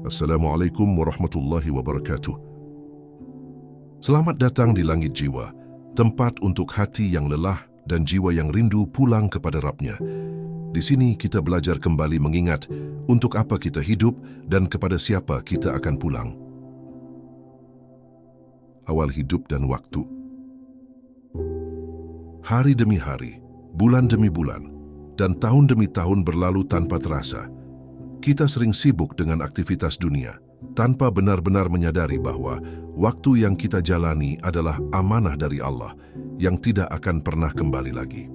Assalamualaikum warahmatullahi wabarakatuh. Selamat datang di Langit Jiwa, tempat untuk hati yang lelah dan jiwa yang rindu pulang kepada Rabb-Nya. Di sini kita belajar kembali mengingat untuk apa kita hidup dan kepada siapa kita akan pulang. Awal hidup dan waktu. Hari demi hari, bulan demi bulan, dan tahun demi tahun berlalu tanpa terasa. Kita sering sibuk dengan aktivitas dunia, tanpa benar-benar menyadari bahwa waktu yang kita jalani adalah amanah dari Allah yang tidak akan pernah kembali lagi.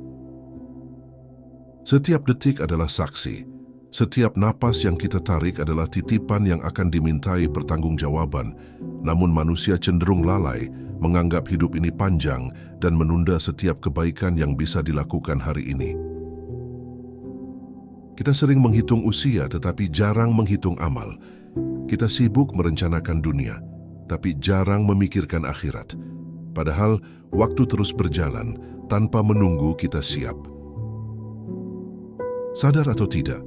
Setiap detik adalah saksi, setiap napas yang kita tarik adalah titipan yang akan dimintai pertanggungjawaban, namun manusia cenderung lalai, menganggap hidup ini panjang dan menunda setiap kebaikan yang bisa dilakukan hari ini. Kita sering menghitung usia tetapi jarang menghitung amal. Kita sibuk merencanakan dunia, tapi jarang memikirkan akhirat. Padahal waktu terus berjalan tanpa menunggu kita siap. Sadar atau tidak,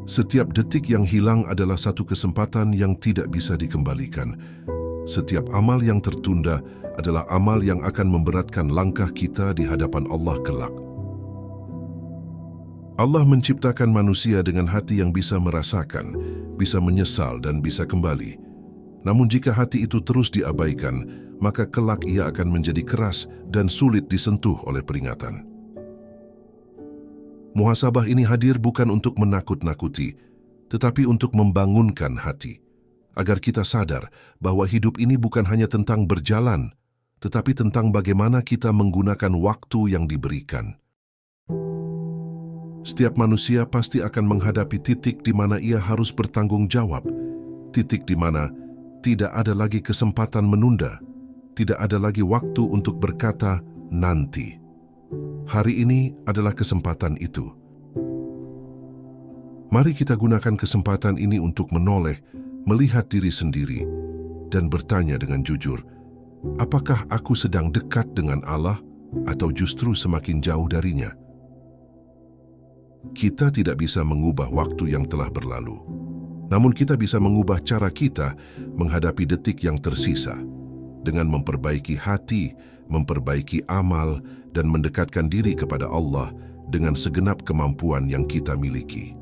setiap detik yang hilang adalah satu kesempatan yang tidak bisa dikembalikan. Setiap amal yang tertunda adalah amal yang akan memberatkan langkah kita di hadapan Allah kelak. Allah menciptakan manusia dengan hati yang bisa merasakan, bisa menyesal dan bisa kembali. Namun jika hati itu terus diabaikan, maka kelak ia akan menjadi keras dan sulit disentuh oleh peringatan. Muhasabah ini hadir bukan untuk menakut-nakuti, tetapi untuk membangunkan hati, agar kita sadar bahwa hidup ini bukan hanya tentang berjalan, tetapi tentang bagaimana kita menggunakan waktu yang diberikan. Setiap manusia pasti akan menghadapi titik di mana ia harus bertanggung jawab, titik di mana tidak ada lagi kesempatan menunda, tidak ada lagi waktu untuk berkata nanti. Hari ini adalah kesempatan itu. Mari kita gunakan kesempatan ini untuk menoleh, melihat diri sendiri, dan bertanya dengan jujur, apakah aku sedang dekat dengan Allah atau justru semakin jauh darinya? Kita tidak bisa mengubah waktu yang telah berlalu. Namun kita bisa mengubah cara kita menghadapi detik yang tersisa dengan memperbaiki hati, memperbaiki amal, dan mendekatkan diri kepada Allah dengan segenap kemampuan yang kita miliki.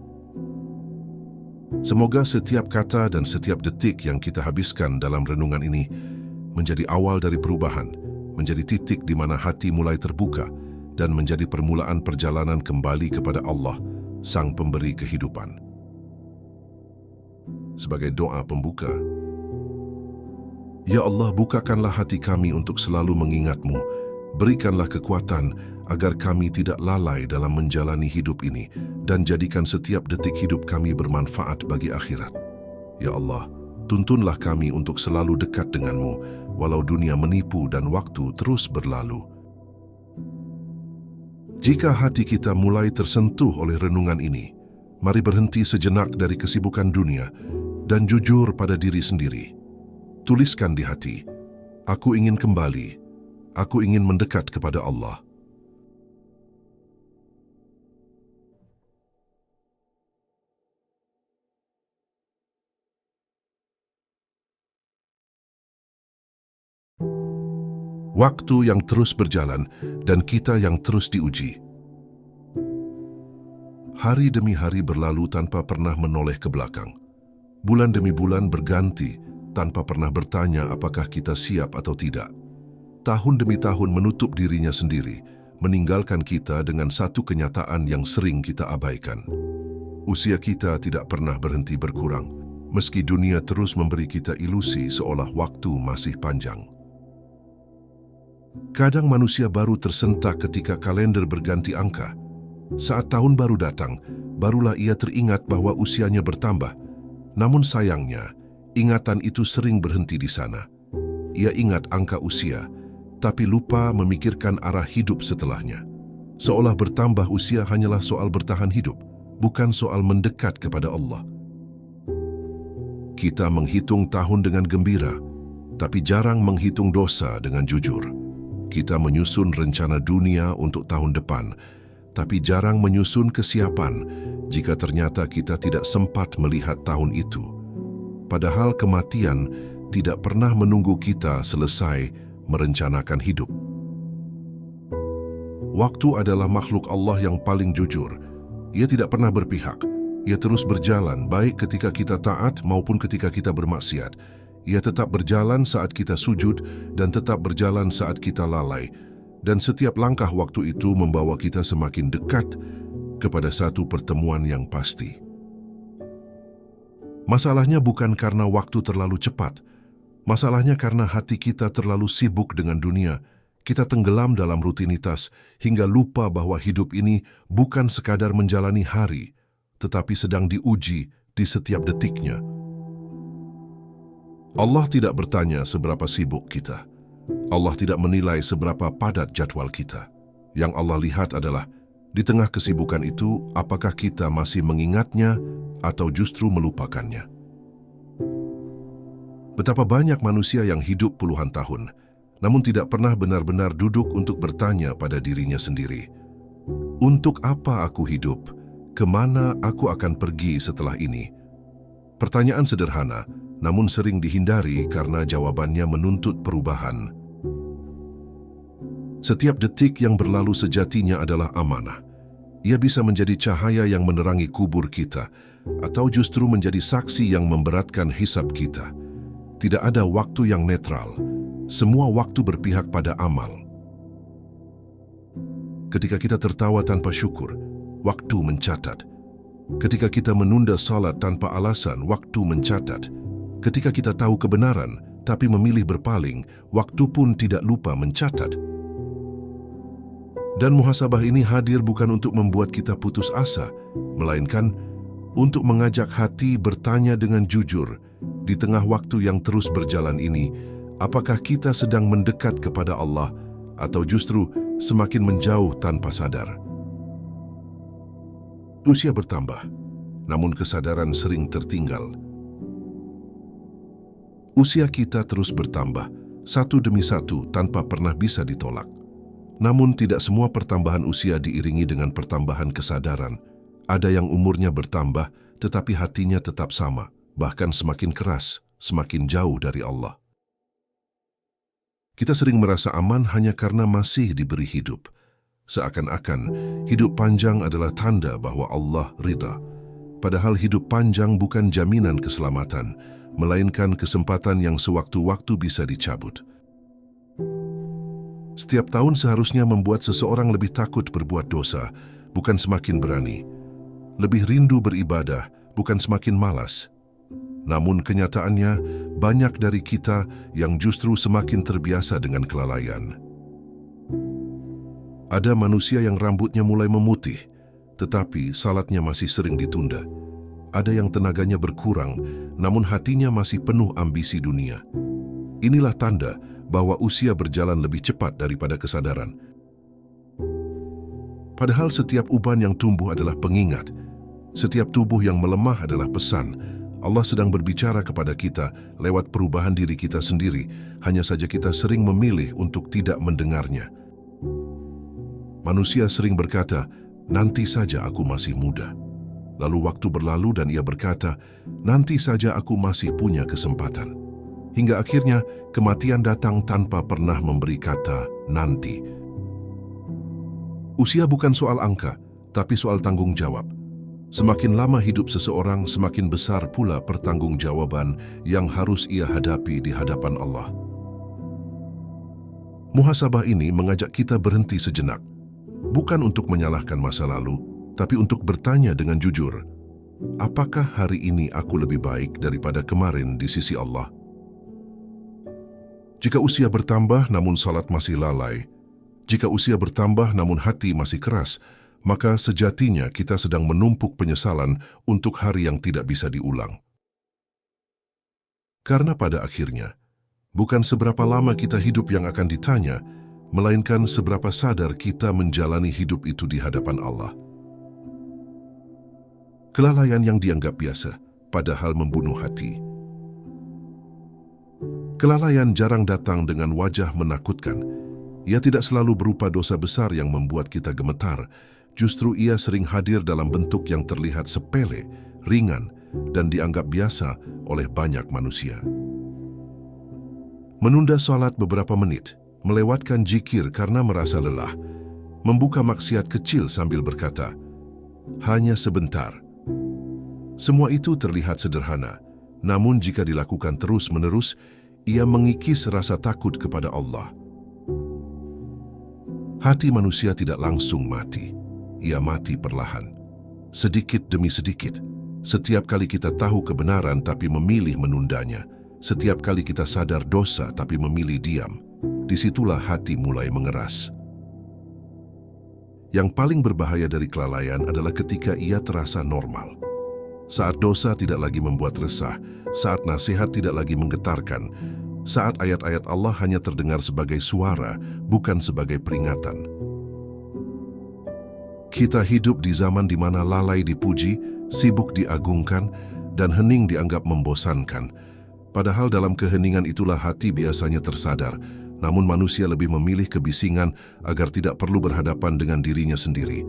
Semoga setiap kata dan setiap detik yang kita habiskan dalam renungan ini menjadi awal dari perubahan, menjadi titik di mana hati mulai terbuka, dan menjadi permulaan perjalanan kembali kepada Allah, Sang Pemberi Kehidupan. Sebagai doa pembuka, Ya Allah, bukakanlah hati kami untuk selalu mengingat-Mu, berikanlah kekuatan agar kami tidak lalai dalam menjalani hidup ini, dan jadikan setiap detik hidup kami bermanfaat bagi akhirat. Ya Allah, tuntunlah kami untuk selalu dekat denganmu, walau dunia menipu dan waktu terus berlalu. Jika hati kita mulai tersentuh oleh renungan ini, mari berhenti sejenak dari kesibukan dunia dan jujur pada diri sendiri. Tuliskan di hati, aku ingin kembali, aku ingin mendekat kepada Allah. Waktu yang terus berjalan dan kita yang terus diuji. Hari demi hari berlalu tanpa pernah menoleh ke belakang. Bulan demi bulan berganti tanpa pernah bertanya apakah kita siap atau tidak. Tahun demi tahun menutup dirinya sendiri, meninggalkan kita dengan satu kenyataan yang sering kita abaikan. Usia kita tidak pernah berhenti berkurang, meski dunia terus memberi kita ilusi seolah waktu masih panjang. Kadang manusia baru tersentak ketika kalender berganti angka. Saat tahun baru datang, barulah ia teringat bahwa usianya bertambah. Namun sayangnya, ingatan itu sering berhenti di sana. Ia ingat angka usia, tapi lupa memikirkan arah hidup setelahnya. Seolah bertambah usia hanyalah soal bertahan hidup, bukan soal mendekat kepada Allah. Kita menghitung tahun dengan gembira, tapi jarang menghitung dosa dengan jujur. Kita menyusun rencana dunia untuk tahun depan, tapi jarang menyusun kesiapan jika ternyata kita tidak sempat melihat tahun itu. padahal kematian tidak pernah menunggu kita selesai merencanakan hidup. Waktu adalah makhluk Allah yang paling jujur. Ia tidak pernah berpihak. Ia terus berjalan, baik ketika kita taat maupun ketika kita bermaksiat. Ia tetap berjalan saat kita sujud dan tetap berjalan saat kita lalai. Dan setiap langkah waktu itu membawa kita semakin dekat kepada satu pertemuan yang pasti. Masalahnya bukan karena waktu terlalu cepat. Masalahnya karena hati kita terlalu sibuk dengan dunia. Kita tenggelam dalam rutinitas hingga lupa bahwa hidup ini bukan sekadar menjalani hari, tetapi sedang diuji di setiap detiknya. Allah tidak bertanya seberapa sibuk kita. Allah tidak menilai seberapa padat jadwal kita. Yang Allah lihat adalah, di tengah kesibukan itu, apakah kita masih mengingatnya atau justru melupakannya. Betapa banyak manusia yang hidup puluhan tahun, namun tidak pernah benar-benar duduk untuk bertanya pada dirinya sendiri. Untuk apa aku hidup? Kemana aku akan pergi setelah ini? Pertanyaan sederhana, namun sering dihindari karena jawabannya menuntut perubahan. Setiap detik yang berlalu sejatinya adalah amanah. Ia bisa menjadi cahaya yang menerangi kubur kita, atau justru menjadi saksi yang memberatkan hisab kita. Tidak ada waktu yang netral. Semua waktu berpihak pada amal. Ketika kita tertawa tanpa syukur, waktu mencatat. Ketika kita menunda salat tanpa alasan, waktu mencatat. Ketika kita tahu kebenaran, tapi memilih berpaling, waktu pun tidak lupa mencatat. Dan muhasabah ini hadir bukan untuk membuat kita putus asa, melainkan untuk mengajak hati bertanya dengan jujur, di tengah waktu yang terus berjalan ini, apakah kita sedang mendekat kepada Allah atau justru semakin menjauh tanpa sadar? Usia bertambah, namun kesadaran sering tertinggal. Usia kita terus bertambah, satu demi satu tanpa pernah bisa ditolak. Namun tidak semua pertambahan usia diiringi dengan pertambahan kesadaran. Ada yang umurnya bertambah, tetapi hatinya tetap sama, bahkan semakin keras, semakin jauh dari Allah. Kita sering merasa aman hanya karena masih diberi hidup. Seakan-akan hidup panjang adalah tanda bahwa Allah ridha. Padahal hidup panjang bukan jaminan keselamatan, melainkan kesempatan yang sewaktu-waktu bisa dicabut. Setiap tahun seharusnya membuat seseorang lebih takut berbuat dosa, bukan semakin berani. Lebih rindu beribadah, bukan semakin malas. Namun kenyataannya, banyak dari kita yang justru semakin terbiasa dengan kelalaian. Ada manusia yang rambutnya mulai memutih, tetapi salatnya masih sering ditunda. Ada yang tenaganya berkurang, namun hatinya masih penuh ambisi dunia. Inilah tanda bahwa usia berjalan lebih cepat daripada kesadaran. Padahal setiap uban yang tumbuh adalah pengingat. Setiap tubuh yang melemah adalah pesan. Allah sedang berbicara kepada kita lewat perubahan diri kita sendiri, hanya saja kita sering memilih untuk tidak mendengarnya. Manusia sering berkata, nanti saja aku masih muda. Lalu waktu berlalu dan ia berkata, nanti saja aku masih punya kesempatan. Hingga akhirnya kematian datang tanpa pernah memberi kata nanti. Usia bukan soal angka, tapi soal tanggung jawab. Semakin lama hidup seseorang, semakin besar pula pertanggungjawaban yang harus ia hadapi di hadapan Allah. Muhasabah ini mengajak kita berhenti sejenak, bukan untuk menyalahkan masa lalu, tapi untuk bertanya dengan jujur, apakah hari ini aku lebih baik daripada kemarin di sisi Allah? Jika usia bertambah namun salat masih lalai, jika usia bertambah namun hati masih keras, maka sejatinya kita sedang menumpuk penyesalan untuk hari yang tidak bisa diulang. Karena pada akhirnya, bukan seberapa lama kita hidup yang akan ditanya, melainkan seberapa sadar kita menjalani hidup itu di hadapan Allah. Kelalaian yang dianggap biasa, padahal membunuh hati. Kelalaian jarang datang dengan wajah menakutkan. Ia tidak selalu berupa dosa besar yang membuat kita gemetar. Justru ia sering hadir dalam bentuk yang terlihat sepele, ringan, dan dianggap biasa oleh banyak manusia. Menunda salat beberapa menit, melewatkan zikir karena merasa lelah, membuka maksiat kecil sambil berkata, "Hanya sebentar." Semua itu terlihat sederhana, namun jika dilakukan terus-menerus, ia mengikis rasa takut kepada Allah. Hati manusia tidak langsung mati, ia mati perlahan. Sedikit demi sedikit, setiap kali kita tahu kebenaran tapi memilih menundanya, setiap kali kita sadar dosa tapi memilih diam, disitulah hati mulai mengeras. Yang paling berbahaya dari kelalaian adalah ketika ia terasa normal. Saat dosa tidak lagi membuat resah, saat nasihat tidak lagi menggetarkan, saat ayat-ayat Allah hanya terdengar sebagai suara, bukan sebagai peringatan. Kita hidup di zaman di mana lalai dipuji, sibuk diagungkan, dan hening dianggap membosankan. Padahal dalam keheningan itulah hati biasanya tersadar, namun manusia lebih memilih kebisingan agar tidak perlu berhadapan dengan dirinya sendiri.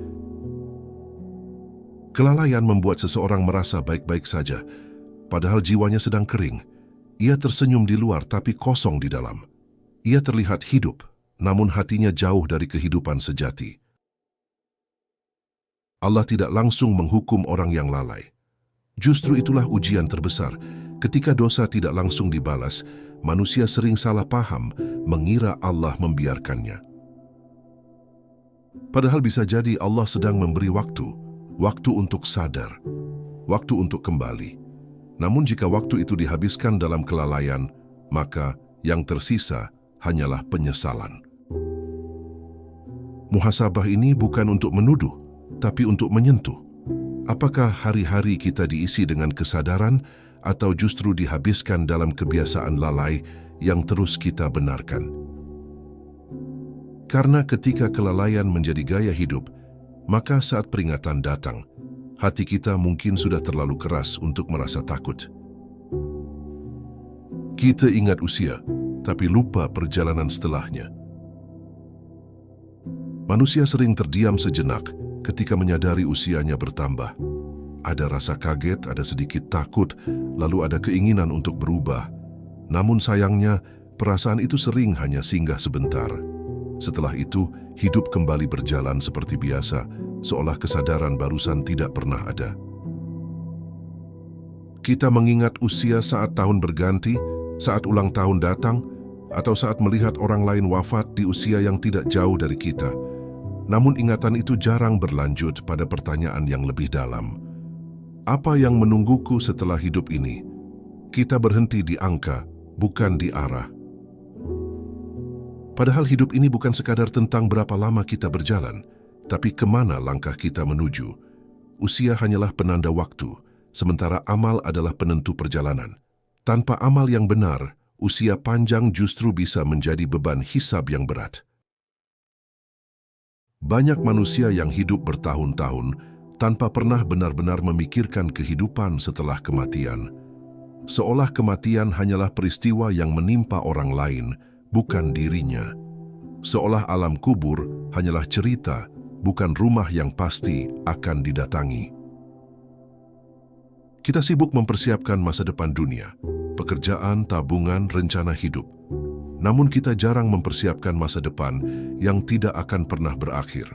Kelalaian membuat seseorang merasa baik-baik saja, padahal jiwanya sedang kering. Ia tersenyum di luar tapi kosong di dalam. Ia terlihat hidup, namun hatinya jauh dari kehidupan sejati. Allah tidak langsung menghukum orang yang lalai. Justru itulah ujian terbesar. Ketika dosa tidak langsung dibalas, manusia sering salah paham, mengira Allah membiarkannya. Padahal bisa jadi Allah sedang memberi waktu untuk sadar, waktu untuk kembali. Namun jika waktu itu dihabiskan dalam kelalaian, maka yang tersisa hanyalah penyesalan. Muhasabah ini bukan untuk menuduh, tapi untuk menyentuh. Apakah hari-hari kita diisi dengan kesadaran atau justru dihabiskan dalam kebiasaan lalai yang terus kita benarkan? Karena ketika kelalaian menjadi gaya hidup, maka saat peringatan datang, hati kita mungkin sudah terlalu keras untuk merasa takut. Kita ingat usia, tapi lupa perjalanan setelahnya. Manusia sering terdiam sejenak ketika menyadari usianya bertambah. Ada rasa kaget, ada sedikit takut, lalu ada keinginan untuk berubah. Namun sayangnya, perasaan itu sering hanya singgah sebentar. Setelah itu, hidup kembali berjalan seperti biasa, seolah kesadaran barusan tidak pernah ada. Kita mengingat usia saat tahun berganti, saat ulang tahun datang, atau saat melihat orang lain wafat di usia yang tidak jauh dari kita. Namun ingatan itu jarang berlanjut pada pertanyaan yang lebih dalam. Apa yang menungguku setelah hidup ini? Kita berhenti di angka, bukan di arah. Padahal hidup ini bukan sekadar tentang berapa lama kita berjalan, tapi kemana langkah kita menuju. Usia hanyalah penanda waktu, sementara amal adalah penentu perjalanan. Tanpa amal yang benar, usia panjang justru bisa menjadi beban hisab yang berat. Banyak manusia yang hidup bertahun-tahun tanpa pernah benar-benar memikirkan kehidupan setelah kematian. Seolah kematian hanyalah peristiwa yang menimpa orang lain, bukan dirinya. Seolah alam kubur hanyalah cerita, bukan rumah yang pasti akan didatangi. Kita sibuk mempersiapkan masa depan dunia, pekerjaan, tabungan, rencana hidup. Namun kita jarang mempersiapkan masa depan yang tidak akan pernah berakhir.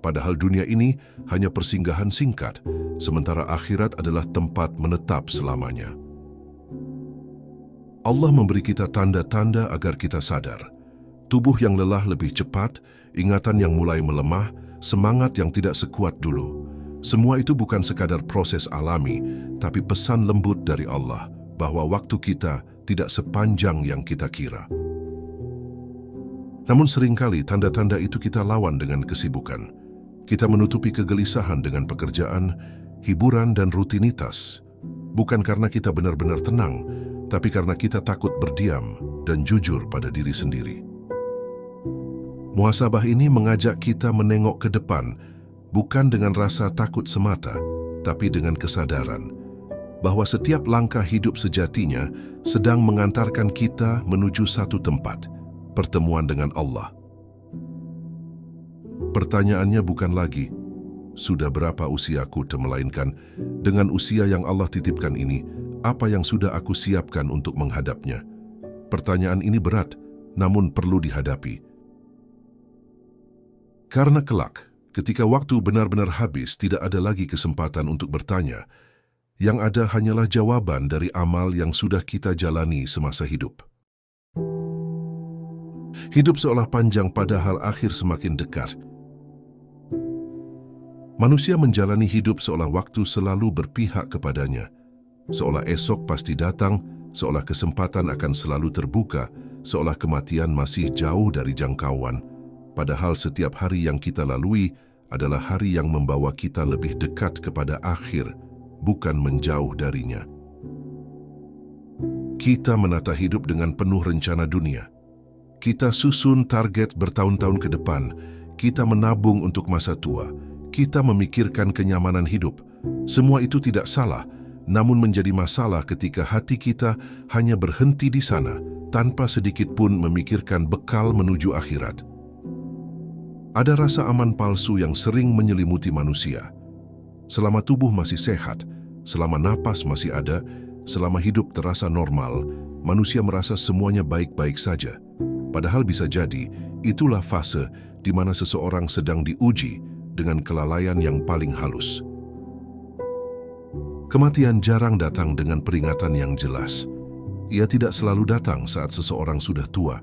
Padahal dunia ini hanya persinggahan singkat, sementara akhirat adalah tempat menetap selamanya. Allah memberi kita tanda-tanda agar kita sadar. Tubuh yang lelah lebih cepat, ingatan yang mulai melemah, semangat yang tidak sekuat dulu. Semua itu bukan sekadar proses alami, tapi pesan lembut dari Allah bahwa waktu kita tidak sepanjang yang kita kira. Namun seringkali tanda-tanda itu kita lawan dengan kesibukan. Kita menutupi kegelisahan dengan pekerjaan, hiburan, dan rutinitas. Bukan karena kita benar-benar tenang, tapi karena kita takut berdiam dan jujur pada diri sendiri. Muhasabah ini mengajak kita menengok ke depan, bukan dengan rasa takut semata, tapi dengan kesadaran bahwa setiap langkah hidup sejatinya sedang mengantarkan kita menuju satu tempat, pertemuan dengan Allah. Pertanyaannya bukan lagi, sudah berapa usiaku, melainkan dengan usia yang Allah titipkan ini, Apa yang sudah aku siapkan untuk menghadapnya? Pertanyaan ini berat, namun perlu dihadapi. Karena kelak, ketika waktu benar-benar habis, tidak ada lagi kesempatan untuk bertanya. Yang ada hanyalah jawaban dari amal yang sudah kita jalani semasa hidup. Hidup seolah panjang padahal akhir semakin dekat. Manusia menjalani hidup seolah waktu selalu berpihak kepadanya. Seolah esok pasti datang, seolah kesempatan akan selalu terbuka, seolah kematian masih jauh dari jangkauan. Padahal setiap hari yang kita lalui adalah hari yang membawa kita lebih dekat kepada akhir, bukan menjauh darinya. Kita menata hidup dengan penuh rencana dunia. Kita susun target bertahun-tahun ke depan. Kita menabung untuk masa tua. Kita memikirkan kenyamanan hidup. Semua itu tidak salah, namun menjadi masalah ketika hati kita hanya berhenti di sana, tanpa sedikit pun memikirkan bekal menuju akhirat. Ada rasa aman palsu yang sering menyelimuti manusia. Selama tubuh masih sehat, selama napas masih ada, selama hidup terasa normal, manusia merasa semuanya baik-baik saja. Padahal bisa jadi, itulah fase di mana seseorang sedang diuji dengan kelalaian yang paling halus. Kematian jarang datang dengan peringatan yang jelas. Ia tidak selalu datang saat seseorang sudah tua.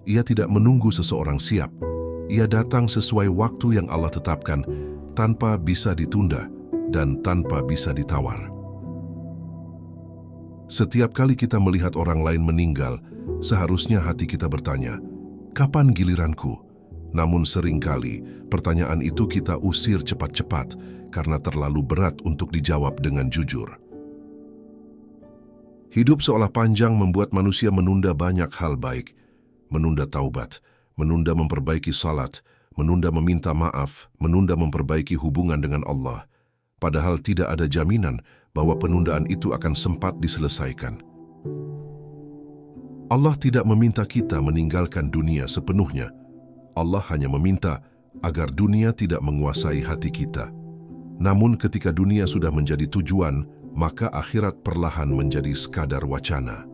Ia tidak menunggu seseorang siap. Ia datang sesuai waktu yang Allah tetapkan, tanpa bisa ditunda dan tanpa bisa ditawar. Setiap kali kita melihat orang lain meninggal, seharusnya hati kita bertanya, kapan giliranku? Namun seringkali, pertanyaan itu kita usir cepat-cepat karena terlalu berat untuk dijawab dengan jujur. Hidup seolah panjang membuat manusia menunda banyak hal baik, menunda taubat, menunda memperbaiki salat, menunda meminta maaf, menunda memperbaiki hubungan dengan Allah. Padahal tidak ada jaminan bahwa penundaan itu akan sempat diselesaikan. Allah tidak meminta kita meninggalkan dunia sepenuhnya. Allah hanya meminta agar dunia tidak menguasai hati kita. Namun ketika dunia sudah menjadi tujuan, maka akhirat perlahan menjadi sekadar wacana.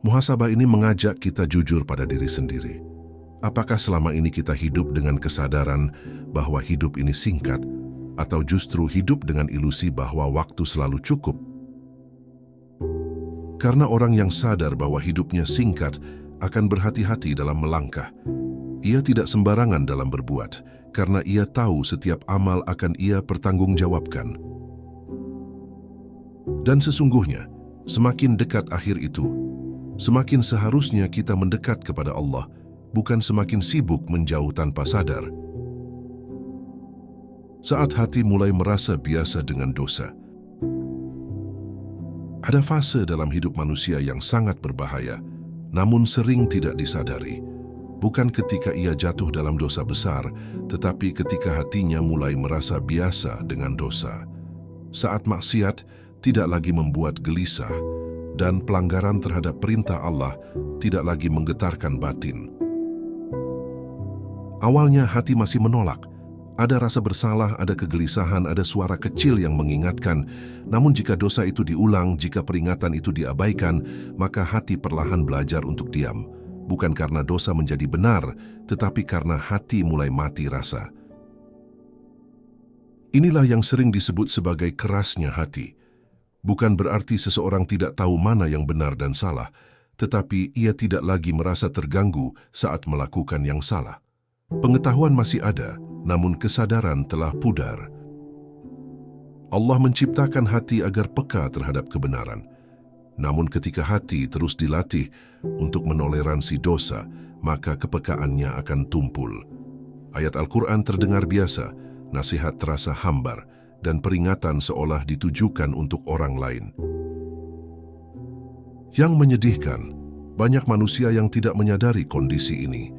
Muhasabah ini mengajak kita jujur pada diri sendiri. Apakah selama ini kita hidup dengan kesadaran bahwa hidup ini singkat, atau justru hidup dengan ilusi bahwa waktu selalu cukup? Karena orang yang sadar bahwa hidupnya singkat akan berhati-hati dalam melangkah. Ia tidak sembarangan dalam berbuat, karena ia tahu setiap amal akan ia pertanggungjawabkan. Dan sesungguhnya, semakin dekat akhir itu, semakin seharusnya kita mendekat kepada Allah, bukan semakin sibuk menjauh tanpa sadar. Saat hati mulai merasa biasa dengan dosa, ada fase dalam hidup manusia yang sangat berbahaya, namun sering tidak disadari. Bukan ketika ia jatuh dalam dosa besar, tetapi ketika hatinya mulai merasa biasa dengan dosa. Saat maksiat tidak lagi membuat gelisah, dan pelanggaran terhadap perintah Allah tidak lagi menggetarkan batin. Awalnya hati masih menolak. Ada rasa bersalah, ada kegelisahan, ada suara kecil yang mengingatkan. Namun jika dosa itu diulang, jika peringatan itu diabaikan, maka hati perlahan belajar untuk diam. Bukan karena dosa menjadi benar, tetapi karena hati mulai mati rasa. Inilah yang sering disebut sebagai kerasnya hati. Bukan berarti seseorang tidak tahu mana yang benar dan salah, tetapi ia tidak lagi merasa terganggu saat melakukan yang salah. Pengetahuan masih ada, namun kesadaran telah pudar. Allah menciptakan hati agar peka terhadap kebenaran. Namun ketika hati terus dilatih untuk menoleransi dosa, maka kepekaannya akan tumpul. Ayat Al-Quran terdengar biasa, nasihat terasa hambar, dan peringatan seolah ditujukan untuk orang lain. Yang menyedihkan, banyak manusia yang tidak menyadari kondisi ini.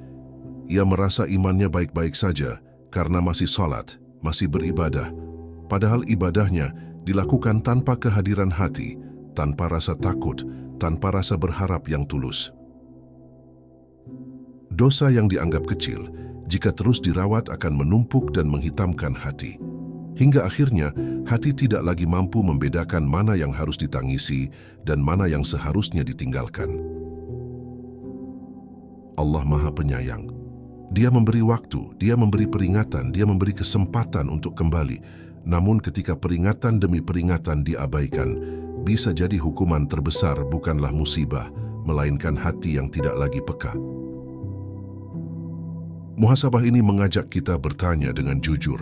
Ia merasa imannya baik-baik saja karena masih salat, masih beribadah. Padahal ibadahnya dilakukan tanpa kehadiran hati, tanpa rasa takut, tanpa rasa berharap yang tulus. Dosa yang dianggap kecil, jika terus dirawat akan menumpuk dan menghitamkan hati. Hingga akhirnya hati tidak lagi mampu membedakan mana yang harus ditangisi dan mana yang seharusnya ditinggalkan. Allah Maha Penyayang. Dia memberi waktu, Dia memberi peringatan, Dia memberi kesempatan untuk kembali. Namun ketika peringatan demi peringatan diabaikan, bisa jadi hukuman terbesar bukanlah musibah, melainkan hati yang tidak lagi peka. Muhasabah ini mengajak kita bertanya dengan jujur,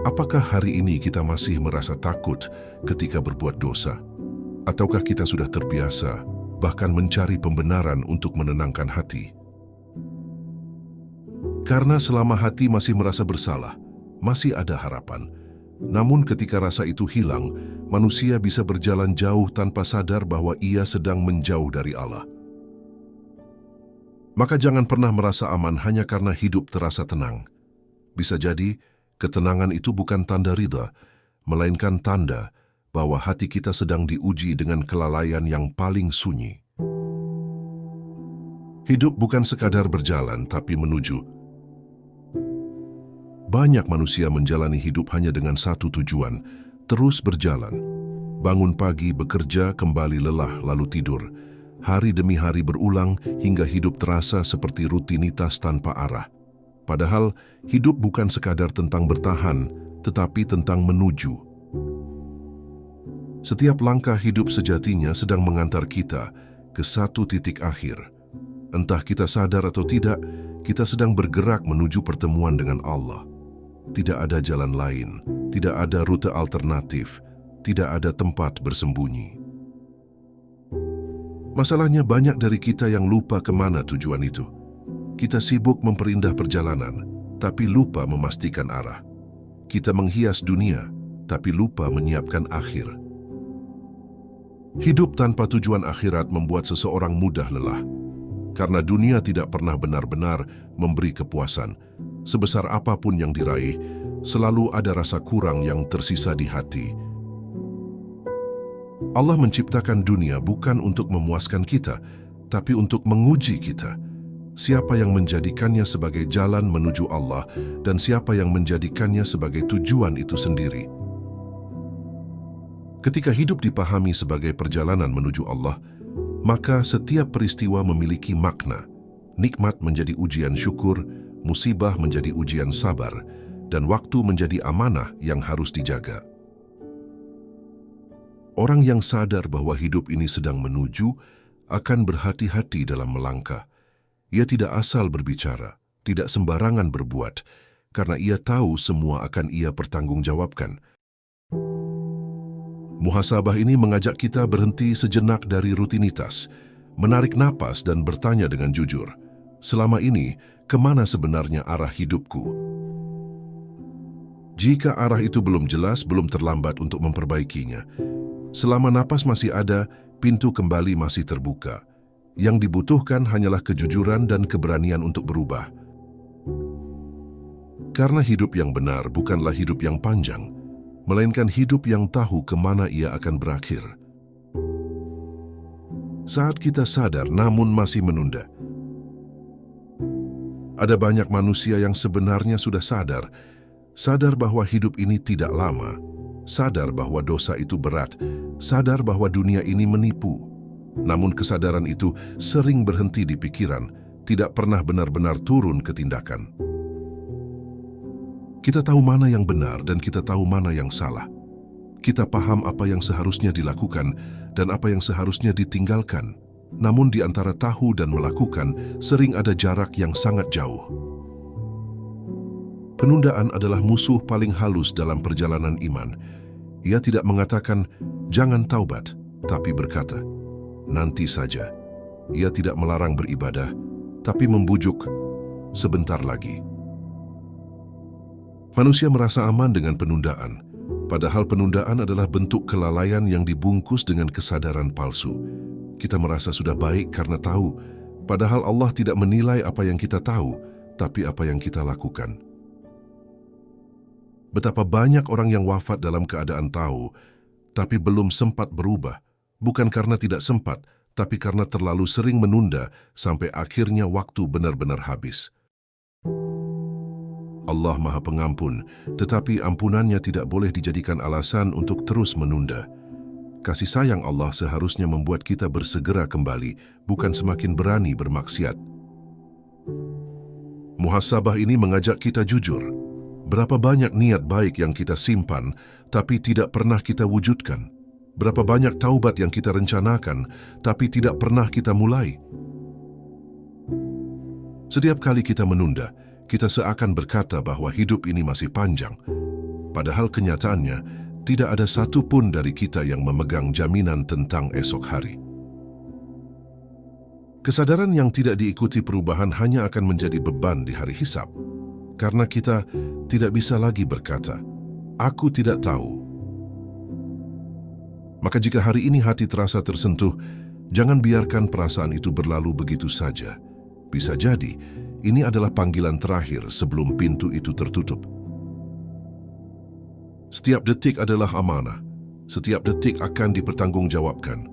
apakah hari ini kita masih merasa takut ketika berbuat dosa? Ataukah kita sudah terbiasa, bahkan mencari pembenaran untuk menenangkan hati? Karena selama hati masih merasa bersalah, masih ada harapan. Namun ketika rasa itu hilang, manusia bisa berjalan jauh tanpa sadar bahwa ia sedang menjauh dari Allah. Maka jangan pernah merasa aman hanya karena hidup terasa tenang. Bisa jadi, ketenangan itu bukan tanda ridha, melainkan tanda bahwa hati kita sedang diuji dengan kelalaian yang paling sunyi. Hidup bukan sekadar berjalan, tapi menuju. Banyak manusia menjalani hidup hanya dengan satu tujuan, terus berjalan. Bangun pagi, bekerja, kembali lelah, lalu tidur. Hari demi hari berulang hingga hidup terasa seperti rutinitas tanpa arah. Padahal hidup bukan sekadar tentang bertahan, tetapi tentang menuju. Setiap langkah hidup sejatinya sedang mengantar kita ke satu titik akhir. Entah kita sadar atau tidak, kita sedang bergerak menuju pertemuan dengan Allah. Tidak ada jalan lain, tidak ada rute alternatif, tidak ada tempat bersembunyi. Masalahnya banyak dari kita yang lupa kemana tujuan itu. Kita sibuk memperindah perjalanan, tapi lupa memastikan arah. Kita menghias dunia, tapi lupa menyiapkan akhir. Hidup tanpa tujuan akhirat membuat seseorang mudah lelah. Karena dunia tidak pernah benar-benar memberi kepuasan. Sebesar apapun yang diraih, selalu ada rasa kurang yang tersisa di hati. Allah menciptakan dunia bukan untuk memuaskan kita, tapi untuk menguji kita. Siapa yang menjadikannya sebagai jalan menuju Allah dan siapa yang menjadikannya sebagai tujuan itu sendiri. Ketika hidup dipahami sebagai perjalanan menuju Allah, maka setiap peristiwa memiliki makna. Nikmat menjadi ujian syukur, musibah menjadi ujian sabar, dan waktu menjadi amanah yang harus dijaga. Orang yang sadar bahwa hidup ini sedang menuju, akan berhati-hati dalam melangkah. Ia tidak asal berbicara, tidak sembarangan berbuat, karena ia tahu semua akan ia pertanggungjawabkan. Muhasabah ini mengajak kita berhenti sejenak dari rutinitas, menarik napas dan bertanya dengan jujur, selama ini, kemana sebenarnya arah hidupku? Jika arah itu belum jelas, belum terlambat untuk memperbaikinya. Selama napas masih ada, pintu kembali masih terbuka. Yang dibutuhkan hanyalah kejujuran dan keberanian untuk berubah. Karena hidup yang benar bukanlah hidup yang panjang, melainkan hidup yang tahu kemana ia akan berakhir. Saat kita sadar namun masih menunda. Ada banyak manusia yang sebenarnya sudah sadar bahwa hidup ini tidak lama, sadar bahwa dosa itu berat, sadar bahwa dunia ini menipu. Namun kesadaran itu sering berhenti di pikiran, tidak pernah benar-benar turun ke tindakan. Kita tahu mana yang benar dan kita tahu mana yang salah. Kita paham apa yang seharusnya dilakukan dan apa yang seharusnya ditinggalkan. Namun di antara tahu dan melakukan, sering ada jarak yang sangat jauh. Penundaan adalah musuh paling halus dalam perjalanan iman. Ia tidak mengatakan, jangan taubat, tapi berkata, nanti saja. Ia tidak melarang beribadah, tapi membujuk, sebentar lagi. Manusia merasa aman dengan penundaan, padahal penundaan adalah bentuk kelalaian yang dibungkus dengan kesadaran palsu. Kita merasa sudah baik karena tahu, padahal Allah tidak menilai apa yang kita tahu, tapi apa yang kita lakukan. Betapa banyak orang yang wafat dalam keadaan tahu, tapi belum sempat berubah, bukan karena tidak sempat, tapi karena terlalu sering menunda sampai akhirnya waktu benar-benar habis. Allah Maha Pengampun, tetapi ampunannya tidak boleh dijadikan alasan untuk terus menunda. Kasih sayang Allah seharusnya membuat kita bersegera kembali, bukan semakin berani bermaksiat. Muhasabah ini mengajak kita jujur. Berapa banyak niat baik yang kita simpan, tapi tidak pernah kita wujudkan? Berapa banyak taubat yang kita rencanakan, tapi tidak pernah kita mulai? Setiap kali kita menunda, kita seakan berkata bahwa hidup ini masih panjang. Padahal kenyataannya, tidak ada satu pun dari kita yang memegang jaminan tentang esok hari. Kesadaran yang tidak diikuti perubahan hanya akan menjadi beban di hari hisab, karena kita tidak bisa lagi berkata, "Aku tidak tahu." Maka jika hari ini hati terasa tersentuh, jangan biarkan perasaan itu berlalu begitu saja. Bisa jadi, ini adalah panggilan terakhir sebelum pintu itu tertutup. Setiap detik adalah amanah. Setiap detik akan dipertanggungjawabkan.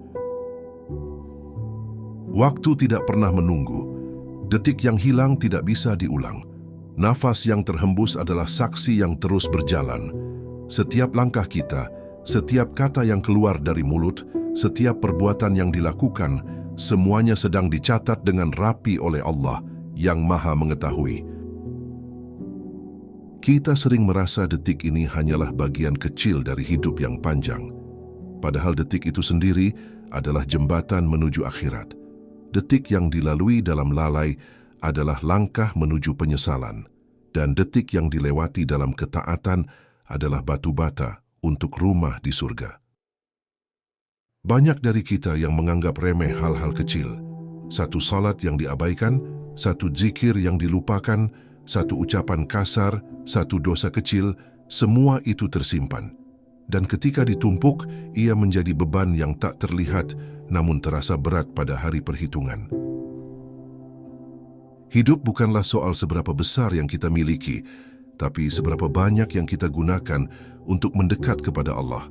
Waktu tidak pernah menunggu. Detik yang hilang tidak bisa diulang. Nafas yang terhembus adalah saksi yang terus berjalan. Setiap langkah kita, setiap kata yang keluar dari mulut, setiap perbuatan yang dilakukan, semuanya sedang dicatat dengan rapi oleh Allah yang Maha Mengetahui. Kita sering merasa detik ini hanyalah bagian kecil dari hidup yang panjang. Padahal detik itu sendiri adalah jembatan menuju akhirat. Detik yang dilalui dalam lalai adalah langkah menuju penyesalan. Dan detik yang dilewati dalam ketaatan adalah batu bata untuk rumah di surga. Banyak dari kita yang menganggap remeh hal-hal kecil. Satu salat yang diabaikan, satu zikir yang dilupakan, satu ucapan kasar, satu dosa kecil, semua itu tersimpan. Dan ketika ditumpuk, ia menjadi beban yang tak terlihat, namun terasa berat pada hari perhitungan. Hidup bukanlah soal seberapa besar yang kita miliki, tapi seberapa banyak yang kita gunakan untuk mendekat kepada Allah.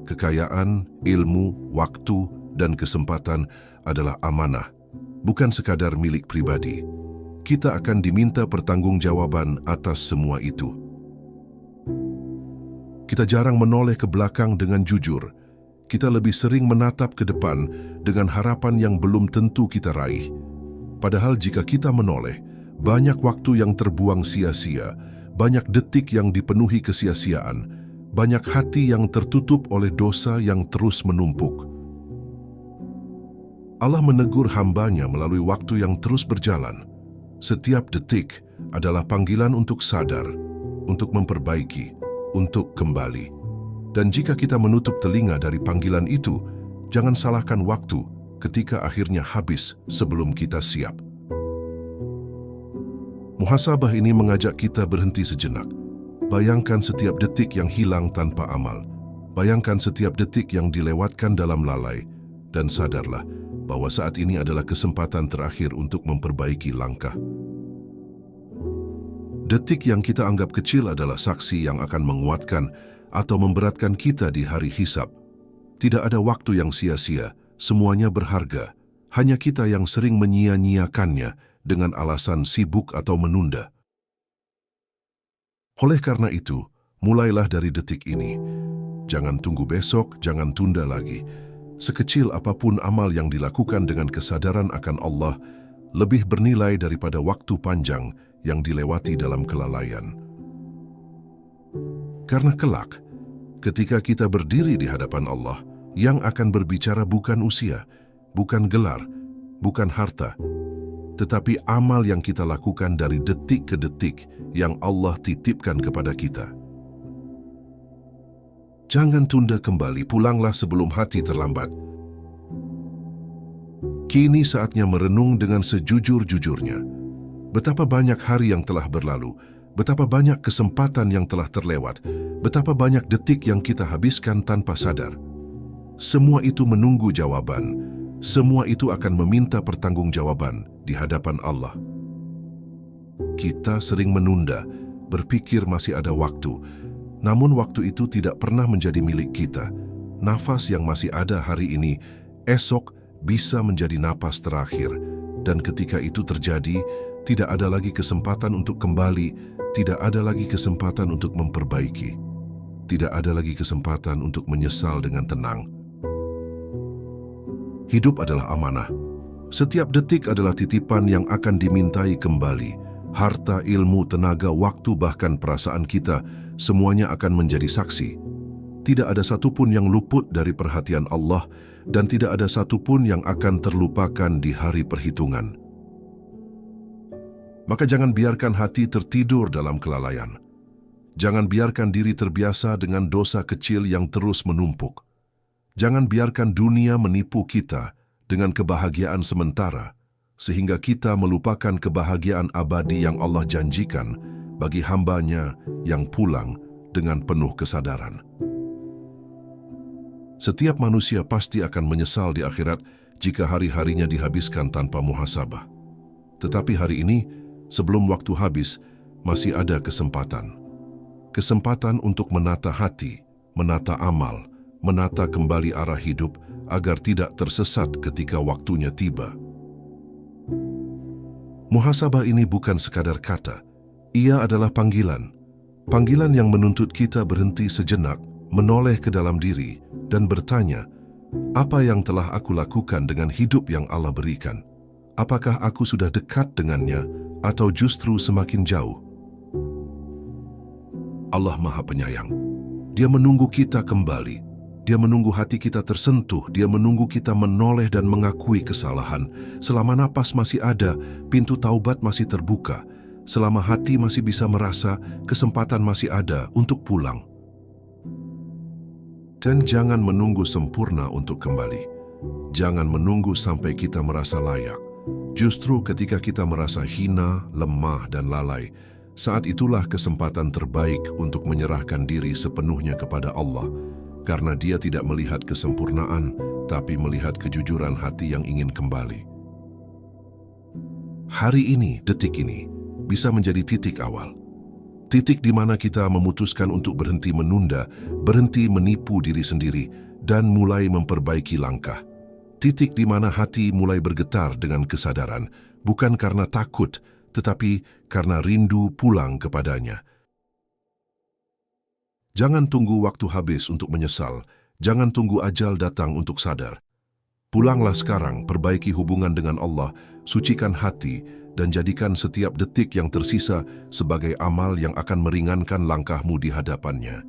Kekayaan, ilmu, waktu, dan kesempatan adalah amanah, bukan sekadar milik pribadi. Kita akan diminta pertanggungjawaban atas semua itu. Kita jarang menoleh ke belakang dengan jujur. Kita lebih sering menatap ke depan dengan harapan yang belum tentu kita raih. Padahal jika kita menoleh, banyak waktu yang terbuang sia-sia, banyak detik yang dipenuhi kesia-siaan, banyak hati yang tertutup oleh dosa yang terus menumpuk. Allah menegur hambanya melalui waktu yang terus berjalan. Setiap detik adalah panggilan untuk sadar, untuk memperbaiki, untuk kembali. Dan jika kita menutup telinga dari panggilan itu, jangan salahkan waktu ketika akhirnya habis sebelum kita siap. Muhasabah ini mengajak kita berhenti sejenak. Bayangkan setiap detik yang hilang tanpa amal. Bayangkan setiap detik yang dilewatkan dalam lalai. Dan sadarlah bahwa saat ini adalah kesempatan terakhir untuk memperbaiki langkah. Detik yang kita anggap kecil adalah saksi yang akan menguatkan atau memberatkan kita di hari hisab. Tidak ada waktu yang sia-sia, semuanya berharga. Hanya kita yang sering menyia-nyiakannya dengan alasan sibuk atau menunda. Oleh karena itu, mulailah dari detik ini. Jangan tunggu besok, jangan tunda lagi. Sekecil apapun amal yang dilakukan dengan kesadaran akan Allah, lebih bernilai daripada waktu panjang yang dilewati dalam kelalaian. Karena kelak, ketika kita berdiri di hadapan Allah, yang akan berbicara bukan usia, bukan gelar, bukan harta, tetapi amal yang kita lakukan dari detik ke detik yang Allah titipkan kepada kita. Jangan tunda kembali, pulanglah sebelum hati terlambat. Kini saatnya merenung dengan sejujur-jujurnya. Betapa banyak hari yang telah berlalu, betapa banyak kesempatan yang telah terlewat, betapa banyak detik yang kita habiskan tanpa sadar. Semua itu menunggu jawaban. Semua itu akan meminta pertanggungjawaban di hadapan Allah. Kita sering menunda, berpikir masih ada waktu, namun waktu itu tidak pernah menjadi milik kita. Nafas yang masih ada hari ini, esok bisa menjadi napas terakhir. Dan ketika itu terjadi, tidak ada lagi kesempatan untuk kembali, tidak ada lagi kesempatan untuk memperbaiki. Tidak ada lagi kesempatan untuk menyesal dengan tenang. Hidup adalah amanah. Setiap detik adalah titipan yang akan dimintai kembali. Harta, ilmu, tenaga, waktu, bahkan perasaan kita, semuanya akan menjadi saksi. Tidak ada satupun yang luput dari perhatian Allah dan tidak ada satupun yang akan terlupakan di hari perhitungan. Maka jangan biarkan hati tertidur dalam kelalaian. Jangan biarkan diri terbiasa dengan dosa kecil yang terus menumpuk. Jangan biarkan dunia menipu kita dengan kebahagiaan sementara, sehingga kita melupakan kebahagiaan abadi yang Allah janjikan bagi hamba-Nya yang pulang dengan penuh kesadaran. Setiap manusia pasti akan menyesal di akhirat jika hari-harinya dihabiskan tanpa muhasabah. Tetapi hari ini, sebelum waktu habis, masih ada kesempatan. Kesempatan untuk menata hati, menata amal, menata kembali arah hidup agar tidak tersesat ketika waktunya tiba. Muhasabah ini bukan sekadar kata, ia adalah panggilan. Panggilan yang menuntut kita berhenti sejenak, menoleh ke dalam diri, dan bertanya, apa yang telah aku lakukan dengan hidup yang Allah berikan? Apakah aku sudah dekat dengannya atau justru semakin jauh? Allah Maha Penyayang. Dia menunggu kita kembali. Dia menunggu hati kita tersentuh, dia menunggu kita menoleh dan mengakui kesalahan. Selama napas masih ada, pintu taubat masih terbuka. Selama hati masih bisa merasa, kesempatan masih ada untuk pulang. Dan jangan menunggu sempurna untuk kembali. Jangan menunggu sampai kita merasa layak. Justru ketika kita merasa hina, lemah, dan lalai, saat itulah kesempatan terbaik untuk menyerahkan diri sepenuhnya kepada Allah. Karena Dia tidak melihat kesempurnaan, tapi melihat kejujuran hati yang ingin kembali. Hari ini, detik ini, bisa menjadi titik awal. Titik di mana kita memutuskan untuk berhenti menunda, berhenti menipu diri sendiri, dan mulai memperbaiki langkah. Titik di mana hati mulai bergetar dengan kesadaran, bukan karena takut, tetapi karena rindu pulang kepadanya. Jangan tunggu waktu habis untuk menyesal. Jangan tunggu ajal datang untuk sadar. Pulanglah sekarang, perbaiki hubungan dengan Allah, sucikan hati, dan jadikan setiap detik yang tersisa sebagai amal yang akan meringankan langkahmu di hadapannya.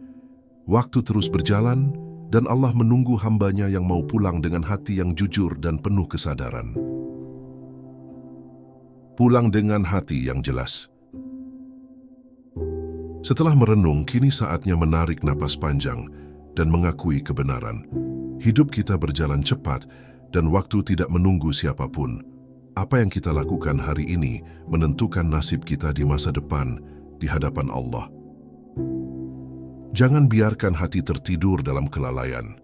Waktu terus berjalan, dan Allah menunggu hamba-Nya yang mau pulang dengan hati yang jujur dan penuh kesadaran. Pulang dengan hati yang jelas. Setelah merenung, kini saatnya menarik napas panjang dan mengakui kebenaran. Hidup kita berjalan cepat dan waktu tidak menunggu siapapun. Apa yang kita lakukan hari ini menentukan nasib kita di masa depan di hadapan Allah. Jangan biarkan hati tertidur dalam kelalaian.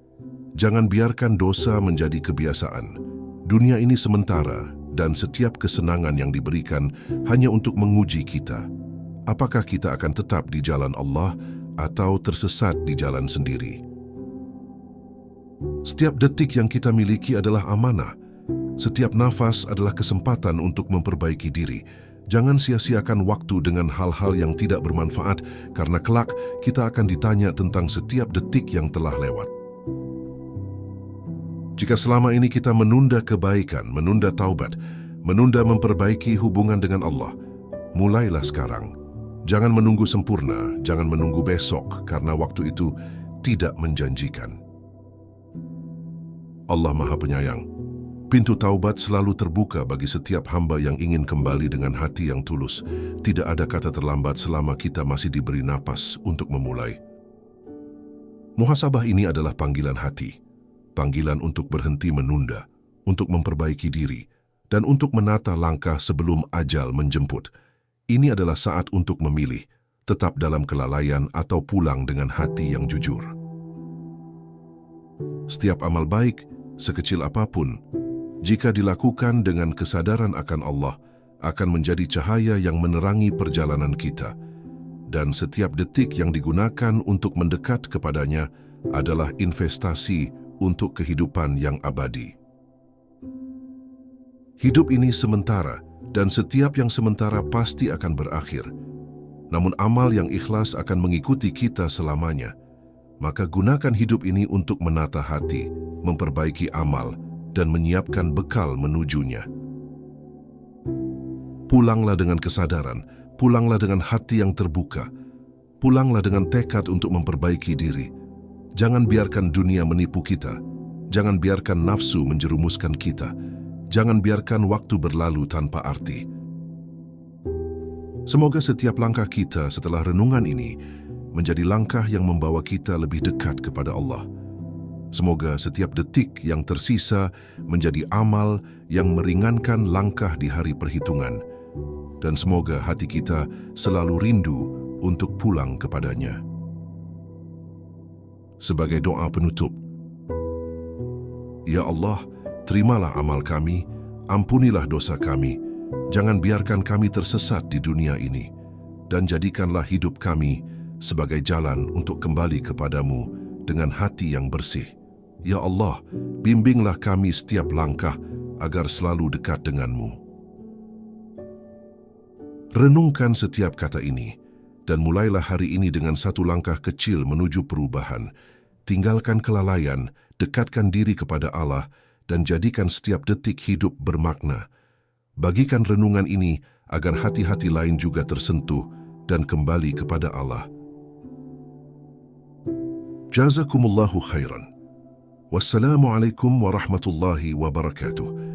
Jangan biarkan dosa menjadi kebiasaan. Dunia ini sementara dan setiap kesenangan yang diberikan hanya untuk menguji kita. Apakah kita akan tetap di jalan Allah atau tersesat di jalan sendiri? Setiap detik yang kita miliki adalah amanah. Setiap nafas adalah kesempatan untuk memperbaiki diri. Jangan sia-siakan waktu dengan hal-hal yang tidak bermanfaat, karena kelak kita akan ditanya tentang setiap detik yang telah lewat. Jika selama ini kita menunda kebaikan, menunda taubat, menunda memperbaiki hubungan dengan Allah, mulailah sekarang. Jangan menunggu sempurna, jangan menunggu besok, karena waktu itu tidak menjanjikan. Allah Maha Penyayang. Pintu taubat selalu terbuka bagi setiap hamba yang ingin kembali dengan hati yang tulus. Tidak ada kata terlambat selama kita masih diberi napas untuk memulai. Muhasabah ini adalah panggilan hati. Panggilan untuk berhenti menunda, untuk memperbaiki diri, dan untuk menata langkah sebelum ajal menjemput. Ini adalah saat untuk memilih, tetap dalam kelalaian atau pulang dengan hati yang jujur. Setiap amal baik, sekecil apapun, jika dilakukan dengan kesadaran akan Allah, akan menjadi cahaya yang menerangi perjalanan kita. Dan setiap detik yang digunakan untuk mendekat kepadanya adalah investasi untuk kehidupan yang abadi. Hidup ini sementara, dan setiap yang sementara pasti akan berakhir. Namun amal yang ikhlas akan mengikuti kita selamanya. Maka gunakan hidup ini untuk menata hati, memperbaiki amal, dan menyiapkan bekal menujunya. Pulanglah dengan kesadaran, pulanglah dengan hati yang terbuka, pulanglah dengan tekad untuk memperbaiki diri. Jangan biarkan dunia menipu kita, jangan biarkan nafsu menjerumuskan kita, jangan biarkan waktu berlalu tanpa arti. Semoga setiap langkah kita setelah renungan ini menjadi langkah yang membawa kita lebih dekat kepada Allah. Semoga setiap detik yang tersisa menjadi amal yang meringankan langkah di hari perhitungan. Dan semoga hati kita selalu rindu untuk pulang kepadanya. Sebagai doa penutup, Ya Allah, terimalah amal kami, ampunilah dosa kami, jangan biarkan kami tersesat di dunia ini, dan jadikanlah hidup kami sebagai jalan untuk kembali kepadamu dengan hati yang bersih. Ya Allah, bimbinglah kami setiap langkah agar selalu dekat denganmu. Renungkan setiap kata ini, dan mulailah hari ini dengan satu langkah kecil menuju perubahan. Tinggalkan kelalaian, dekatkan diri kepada Allah, dan jadikan setiap detik hidup bermakna. Bagikan renungan ini agar hati-hati lain juga tersentuh dan kembali kepada Allah. Jazakumullahu khairan. Wassalamualaikum warahmatullahi wabarakatuh.